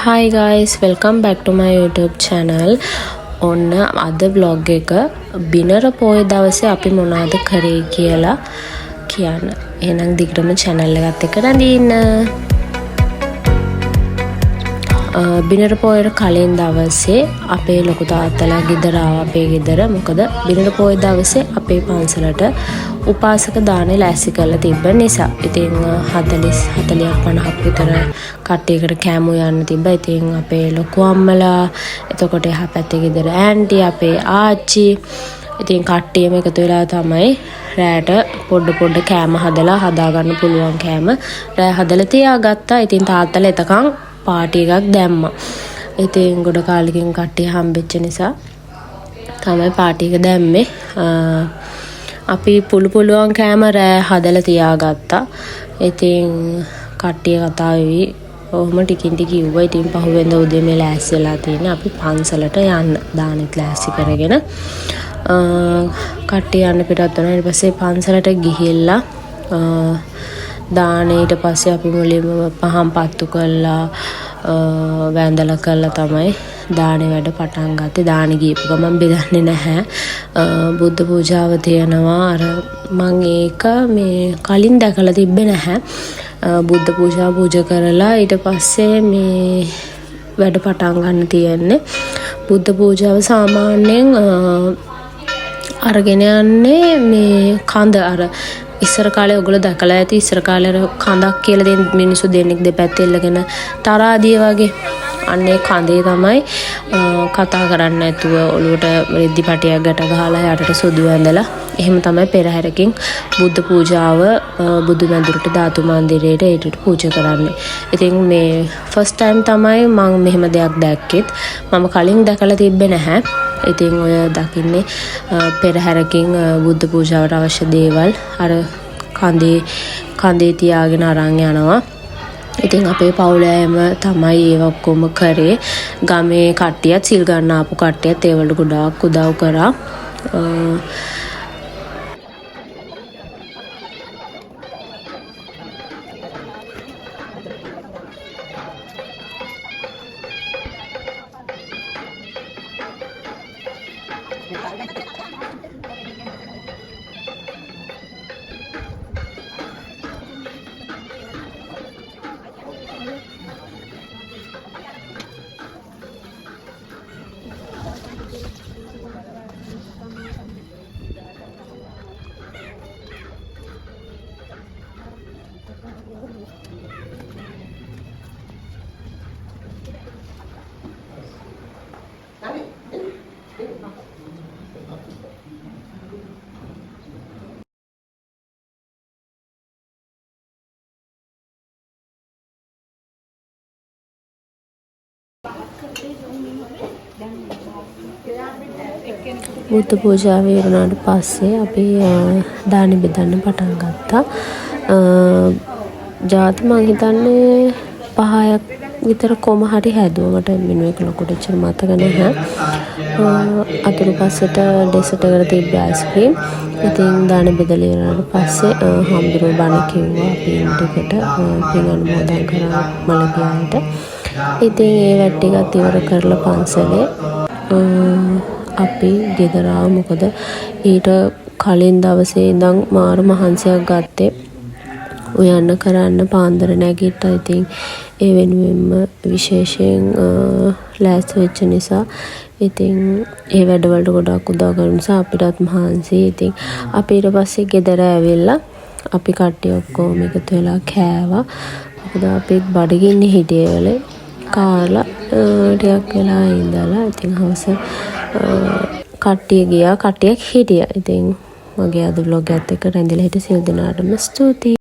Hi guys, welcome back to my YouTube channel. ඔන්න අද vlog එක බිනර පොය දවසේ අපි මොනවද කරේ කියලා කියන්න. එහෙනම් දිගටම channel එකත් එක්ක රැඳින්න. බිනර පොයට කලින් දවසේ අපේ ලොකු තාත්තලා ගෙදර ආවා අපේ ගෙදර. මොකද බිනර පොය දවසේ අපේ පන්සලට උපාසක දානේ ලෑස්ති කරලා තිබ්බ නිසා. ඉතින් 40ක් 50ක් විතර කට්ටියකට කෑමු යන්න තිබ්බා. ඉතින් අපේ ලොකු අම්මලා, එතකොට එහා පැත්තේ ගෙදර ආන්ටි, අපේ ආච්චි, ඉතින් කට්ටියම එකතු වෙලා තමයි රෑට පොඩ කෑම හදා ගන්න පුළුවන් කෑම රෑ හදලා තියාගත්තා. ඉතින් තාත්තලා එතකන් පාටි එකක් දැම්මා. ඉතින් ගොඩ කාලෙකින් කට්ටිය හම්බෙච්ච නිසා තමයි පාටි එක දැම්මේ. අපි පුළුවන් කෑම රෑ හදලා තියාගත්තා. ඉතින් කට්ටිය කතා වෙවි. ඔහොම ටිකින් ටික කිව්වා. ඉතින් පහුවෙන්ද උදේ මේ ලෑස්ති වෙලා තියෙන්නේ අපි පන්සලට යන්න. දානෙත් ලෑස්ති කරගෙන කට්ටිය යන්න පිටත් වෙනවා. ඊට පස්සේ පන්සලට ගිහිල්ලා දානේ ඊට පස්සේ අපි මුලින්ම පහන් පත්තු කළා වැඳලා කළා තමයි දානේ වැඩ පටන් ගත්තේ. දානේ ගියපු ගමන් බෙදන්නේ නැහැ. බුද්ධ පූජාව තියෙනවා. අර මම ඒක මේ කලින් දැකලා තිබ්බේ නැහැ. බුද්ධ පූජා පූජා කරලා ඊට පස්සේ මේ වැඩ පටන් ගන්න තියෙන්නේ. බුද්ධ පූජාව සාමාන්‍යයෙන් අරගෙන යන්නේ මේ කඳ අර ඉස්සර කාලේ ඔයගොල්ලෝ දැකලා ඇති. ඉස්සර කාලේ අර කඳක් කියලා දෙන මිනිස්සු දෙන්නෙක් දෙපැත්තේ ඉල්ලගෙන තරාදිය වගේ අන්නේ කඳේ තමයි කතා කරන්නේ නැතුව ඔළුවට රෙද්දි පටියක් ගැට ගහලා යටට සුදු ඇඳලා එහෙම තමයි පෙරහැරකින් බුද්ධ පූජාව බුදු මැදුරට ධාතු මන්දිරයට ඒකට පූජා කරන්නේ. ඉතින් මේ ෆස්ට් ටයිම් තමයි මම මෙහෙම දෙයක් දැක්කෙත්. මම කලින් දැකලා තිබ්බේ නැහැ. ඉතින් ඔය දකින්නේ පෙරහැරකින් බුද්ධ පූජාවට අවශ්‍ය දේවල් අර කඳේ තියාගෙන අරන් යනවා. ඉතින් අපේ පවුලේම තමයි ඒව ඔක්කොම කරේ. ගමේ කට්ටියත් සිල් ගන්න ආපු කට්ටියත් ඒවලට ගොඩාක් උදව් කරා. බුද්ධ පූජාව ඉවරනාට පස්සේ අපි දානි බෙදන්න පටන් ගත්තා. ජාති මං හිතන්නේ 5ක් විතර කොම හරි හැදුවා. මට මෙන්න ලොකුට එච්චර මතක නැහැ. අතුරු පස්සට ඩෙසර්ට් එකට තිබ්බ අයිස්ක්‍රීම්. ඉතින් දානි බෙදලා ඉවරනාට පස්සේ හම්බුරු බණ කිව්වා අපි ටිකට පින් අනුමෝදන් කරා මළගියාට. ඉතින් ඒ වැඩ ටිකත් ඉවර කරලා පන්සලේ අපි ගෙදර ආවා. මොකද ඊට කලින් දවසේ ඉඳන් මාර මහන්සියක් ගත්තේ උයන්න කරන්න පාන්දර නැගිට්ටා. ඉතින් ඒ වෙනුවෙන්ම විශේෂයෙන් ලෑස්ති වෙච්ච නිසා ඉතින් ඒ වැඩවලට ගොඩක් උදව් කරන නිසා අපිටත් මහන්සි. ඉතින් අපි ඊට පස්සේ ගෙදර ඇවිල්ලා අපි කට්ටිය ඔක්කොම එකතු වෙලා කෑවා. මොකද අපි බඩගින්නේ හිටියේ වෙලේ කාලා ටිකක් වෙලා ඉඳලා ඉතින් හවස කට්ටිය ගියා. කට්ටියක් හිටියා. ඉතින් මගේ අද vlog එකත් එක්ක රැඳිලා හිටිය සියලු දෙනාටම ස්තුතියි.